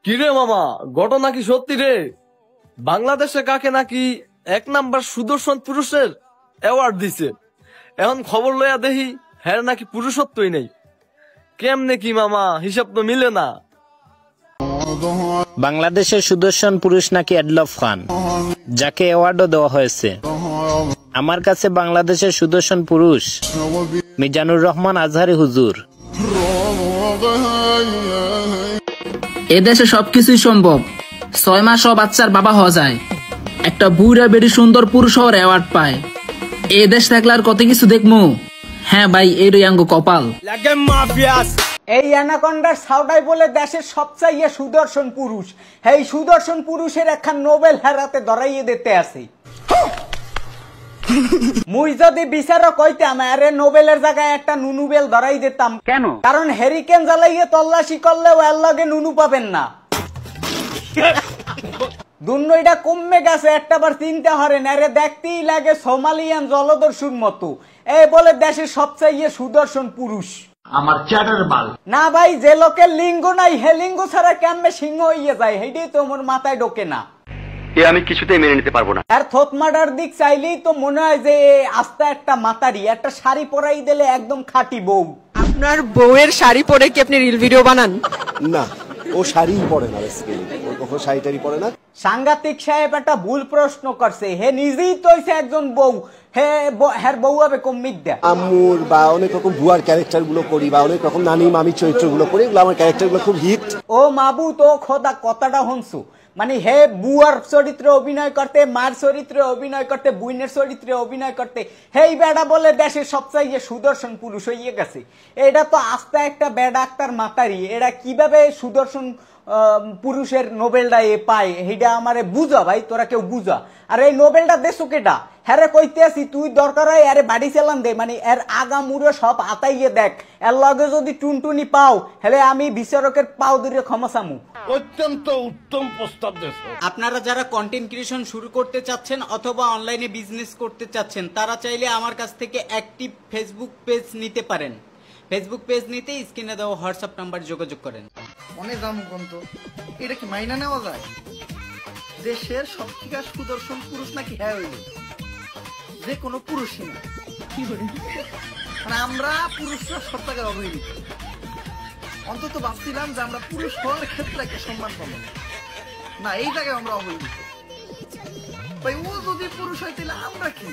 কিরে মামা, ঘটনা কি সত্যি রে? বাংলাদেশে কাকে নাকি 1 নাম্বার সুদর্শন পুরুষের অ্যাওয়ার্ড দিছে। এখন খবর লইয়া দেখি হ্যাঁ নাকি পুরুষত্বই নেই। কেমনে কি মামা, হিসাব তো মিলে না। বাংলাদেশের সুদর্শন পুরুষ নাকি এডলফ খান, যাকে অ্যাওয়ার্ডও দেওয়া হয়েছে। আমার কাছে বাংলাদেশের সুদর্শন পুরুষ মিজানুর রহমান আজহারি হুজুর। এদেশে সবকিছুই সম্ভব। 6 মাস ও বাচ্চার বাবা হওয়া যায়। একটা বুড়া বেড়ি সুন্দর পুরুষ হওয়ার অ্যাওয়ার্ড পায়। এ দেশ থাকলে আর কত কিছু দেখমু। হ্যাঁ ভাই, এরই আঙ্গ কপাল। এই অ্যানাকন্ডার সাউডাই বলে দেশের সবচাইয়ে সুদর্শন পুরুষ। এই সুদর্শন পুরুষের একখান নোবেল হারাতে ধরাইয়ে দিতে আছে। মুই যদি বিচারক হইতাম, আরে নোবেলের জায়গায় একটা নুনুবেল ধরাই দিতাম। কেন? কারণ হেরিকেন জ্বালাইয়ে তল্লাশি করলেও এর লগে নুনু পাবেন না। দুর্নইটা কমে গেছে, একটাবার চিন্তা হরেন। আরে দেখতেই লাগে সোমালিয়ান জলদস্যুর মতো। এই বলে দেশের সবচাইয়ে সুদর্শন পুরুষ। আমার চ্যাটার বাল না ভাই, যে লোকের লিঙ্গ নাই হে লিঙ্গ ছাড়া কেমনে সিংহ হইয়ে যায়, হেইটাই তো আমার মাথায় ঢোকে না। আমি কিছুতেই মেনে নিতে পারবো না। আর থতমাটার দিক চাইলেই তো মনে হয় যে আস্তা একটা মাতারি। একটা শাড়ি পরাই দিলে একদম খাঁটি বউ। আপনার বউয়ের শাড়ি পরে কি আপনি রিল ভিডিও বানান? না, ও শাড়ি পরে না, বেসিক্যালি ও কখনো শাড়ি টাড়ি পরে না। সাংঘাতিক সাহেব একটা ভুল প্রশ্ন করছে। হে নিজেই তো হইছে একজন বউ। হ্যার বউ হবে কমিদ্যা। আম্মুর বা অনেক রকম বুয়ার ক্যারেক্টার গুলো করি, বা অনেক রকম নানি মামি চরিত্র গুলো করি, এগুলো আমার ক্যারেক্টার গুলো খুব হিট। ও মাবু তো খোদা কথাটা হনসু। মানে হে বুয়ার চরিত্রে অভিনয় করতে, মার চরিত্রে অভিনয় করতে, বুইনের চরিত্রে অভিনয় করতে, হেই বেড়া বলে দেশের সবচাইয়ে সুদর্শন পুরুষ হইয়ে গেছে। এটা তো আস্তে একটা বেড়া আক্তার মাতারি। এরা কিভাবে সুদর্শন পুরুষের নোবেলটা পায়, এইটা আমারে বুঝা ভাই, তোরা কেউ বুঝা। আর এই নোবেলটা দেশো কেটা? হ্যারে কইতে আসি, তুই দরকার হয় আরে বাড়ি চালান দে, মানে এর আগা মুড়ে সব আতাইয়ে দেখ। এর লগে যদি টুনটুনি পাও, হেলে আমি বিচারকের পাও ধরে ক্ষমা চামু। অত্যন্ত উত্তম প্রস্তাব দেশ। আপনারা যারা কন্টেন্ট ক্রিয়েশন শুরু করতে চাচ্ছেন অথবা অনলাইনে বিজনেস করতে চাচ্ছেন, তারা চাইলে আমার কাছ থেকে অ্যাক্টিভ ফেসবুক পেজ নিতে পারেন। ফেসবুক পেজ নিতে স্ক্রিনে দেওয়া হোয়াটসঅ্যাপ নাম্বার যোগাযোগ করেন। অনেক দাম কত, এটা কি মাইনা নেওয়া যায়? দেশের সবথেকে সুদর্শন পুরুষ নাকি হ্যাঁ হইল যে কোনো পুরুষই না। মানে আমরা পুরুষরা সব জায়গায় অবহেলিত। অন্তত ভাবছিলাম যে আমরা পুরুষ হওয়ার ক্ষেত্রে একটা সম্মান পাবো না, এই জায়গায় আমরা অবহেলিত। ভাই ও যদি পুরুষ হয় তাহলে আমরা কি?